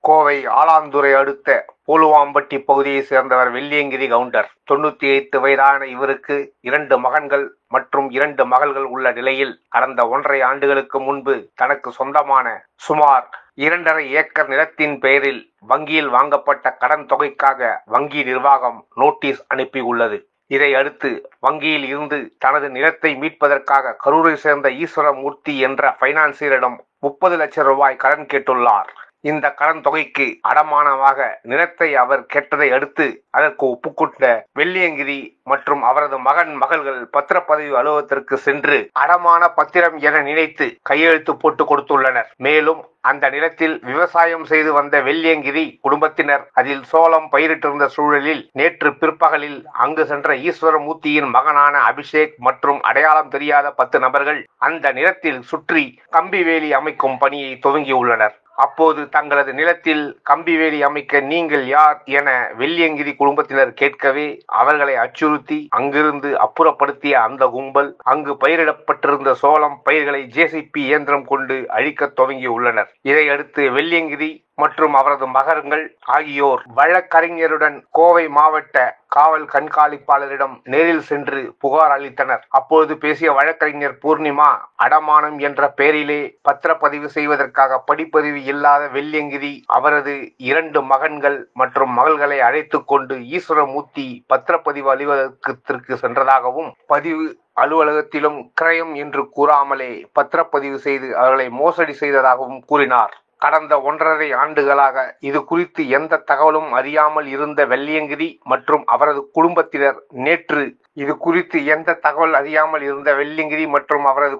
கோவை ஆலாந்துறை அடுத்த பூலுவாம்பட்டி பகுதியைச் சேர்ந்தவர் வெள்ளியங்கிரி கவுண்டர். 98 வயதான இவருக்கு 2 மகன்கள் மற்றும் 2 மகள்கள் உள்ள நிலையில் கடந்த 1.5 ஆண்டுகளுக்கு முன்பு தனக்கு சொந்தமான சுமார் 2.5 ஏக்கர் நிலத்தின் பெயரில் வங்கியில் வாங்கப்பட்ட கடன் தொகைக்காக வங்கி நிர்வாகம் நோட்டீஸ் அனுப்பியுள்ளது. இதை அடுத்து வங்கியில் இருந்து தனது நிலத்தை மீட்பதற்காக கரூரை சேர்ந்த ஈஸ்வரமூர்த்தி என்ற பைனான்சியரிடம் 30 லட்சம் ரூபாய் கடன் கேட்டுள்ளார். இந்த கடன் தொகைக்கு அடமானமாக நிலத்தை அவர் கேட்டதை அடுத்து அதற்கு ஒப்புக்கொண்ட வெள்ளியங்கிரி மற்றும் அவரது மகள்கள் பத்திரப்பதிவு அலுவலகத்திற்கு சென்று அடமான பத்திரம் என நினைத்து கையெழுத்து போட்டு கொடுத்துள்ளனர். மேலும் அந்த நிலத்தில் விவசாயம் செய்து வந்த வெள்ளியங்கிரி குடும்பத்தினர் அதில் சோளம் பயிரிட்டிருந்த சூழலில் நேற்று பிற்பகலில் அங்கு சென்ற ஈஸ்வரமூர்த்தியின் மகனான அபிஷேக் மற்றும் அடையாளம் தெரியாத 10 நபர்கள் அந்த நிலத்தில் சுற்றி கம்பி வேலி அமைக்கும் பணியை துவங்கியுள்ளனர். அப்போது தங்களது நிலத்தில் கம்பி வேலி அமைக்க நீங்கள் யார் என வெள்ளியங்கிரி குடும்பத்தினர் கேட்கவே அவர்களை அச்சுறுத்தி அங்கிருந்து அப்புறப்படுத்திய அந்த கும்பல் அங்கு பயிரிடப்பட்டிருந்த சோளம் பயிர்களை ஜேசிபி இயந்திரம் கொண்டு அழிக்க துவங்கியுள்ளனர். இதையடுத்து வெள்ளியங்கிரி மற்றும் அவரது மகன்கள் ஆகியோர் வழக்கறிஞருடன் கோவை மாவட்ட காவல் கண்காணிப்பாளரிடம் நேரில் சென்று புகார் அளித்தனர். அப்போது பேசிய வழக்கறிஞர் பூர்ணிமா, அடமானம் என்ற பெயரிலே பத்திரப்பதிவு செய்வதற்காக படிப்பறிவு இல்லாத வெள்ளியங்கிரி அவரது 2 மகன்கள் மற்றும் மகள்களை அழைத்து கொண்டு ஈஸ்வரமூர்த்தி பத்திரப்பதிவு அலுவலகத்திற்கு சென்றதாகவும் பதிவு அலுவலகத்திலும் கிரயம் என்று கூறாமலே பத்திரப்பதிவு செய்து அவர்களை மோசடி செய்ததாகவும் கூறினார். கடந்த 1.5 ஆண்டுகளாக இது குறித்து எந்த தகவலும் அறியாமல் இருந்த வெள்ளியங்கிரி மற்றும் அவரது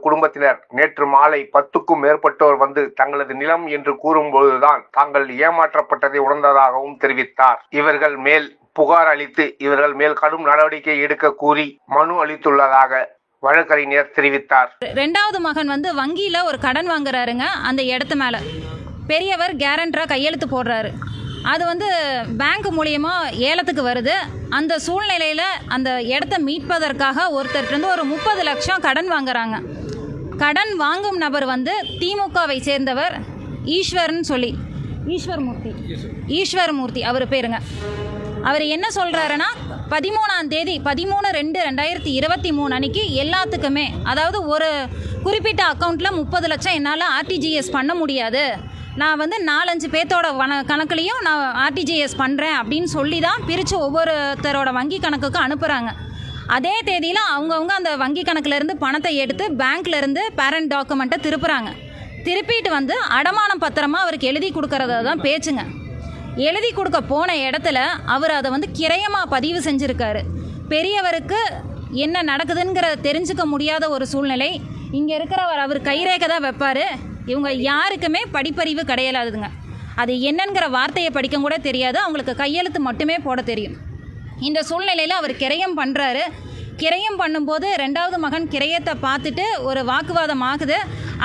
குடும்பத்தினர் நேற்று மாலை 10க்கும் மேற்பட்டோர் வந்து தங்களது நிலம் என்று கூறும்போதுதான் தாங்கள் ஏமாற்றப்பட்டதை உணர்ந்ததாகவும் தெரிவித்தார். இவர்கள் மேல் புகார் அளித்து இவர்கள் மேல் கடும் நடவடிக்கை எடுக்க கூறி மனு அளித்துள்ளதாக வழக்கறிஞர் தெரிவித்தார். 2வது மகன் வந்து வங்கியில ஒரு கடன் வாங்குறாருங்க. அந்த இடத்து மேல பெரியவர் கேரண்டரா கையெழுத்து போடுறாரு. அது வந்து பேங்க் மூலியமா ஏலத்துக்கு வருது. அந்த சூழ்நிலையில அந்த இடத்த மீட்பதற்காக ஒருத்தர்கிட்ட ஒரு 30 லட்சம் கடன் வாங்குறாங்க. கடன் வாங்கும் நபர் வந்து திமுகவை சேர்ந்தவர் ஈஸ்வரமூர்த்தி அவர் பேருங்க. அவர் என்ன சொல்றாருன்னா 13ஆம் தேதி 13/2/2023 அன்னைக்கு எல்லாத்துக்குமே, அதாவது ஒரு குறிப்பிட்ட அக்கௌண்ட்ல 30 லட்சம் என்னால் ஆர்டிஜிஎஸ் பண்ண முடியாது, நான் வந்து 4-5 பேர்த்தோட கணக்குலையும் நான் ஆர்டிஜிஎஸ் பண்ணுறேன் அப்படின்னு சொல்லி தான் பிரித்து ஒவ்வொருத்தரோட வங்கி கணக்குக்கு அனுப்புகிறாங்க. அதே தேதியில் அவங்கவுங்க அந்த வங்கி கணக்குலேருந்து பணத்தை எடுத்து பேங்க்லேருந்து பேரண்ட் டாக்குமெண்ட்டை திருப்பிட்டு வந்து அடமானம் பத்திரமா அவருக்கு எழுதி கொடுக்கறத தான் பேச்சுங்க. எழுதி கொடுக்க போன இடத்துல அவர் அதை வந்து கிரயமாக பதிவு செஞ்சுருக்காரு. பெரியவருக்கு என்ன நடக்குதுங்கிறத தெரிஞ்சுக்க முடியாத ஒரு சூழ்நிலை. இங்கே இருக்கிறவர் அவர் கைரேகை தான் வைப்பார். இவங்க யாருக்குமே படிப்பறிவு கிடையாதுங்க. அது என்னங்கிற வார்த்தையை படிக்க கூட தெரியாது. அவங்களுக்கு கையெழுத்து மட்டுமே போட தெரியும். இந்த சூழ்நிலையில் அவர் கிரயம் பண்ணுறாரு. கிரயம் பண்ணும்போது 2வது மகன் கிரயத்தை பார்த்துட்டு ஒரு வாக்குவாதம் ஆகுது.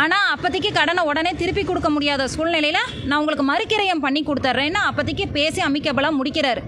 ஆனால் அப்போதைக்கு கடனை உடனே திருப்பி கொடுக்க முடியாத சூழ்நிலையில் நான் உங்களுக்கு மறுக்கிரயம் பண்ணி கொடுத்துட்றேன்னு அப்போதைக்கு பேசி அமிக்கபலாக முடிக்கிறாரு.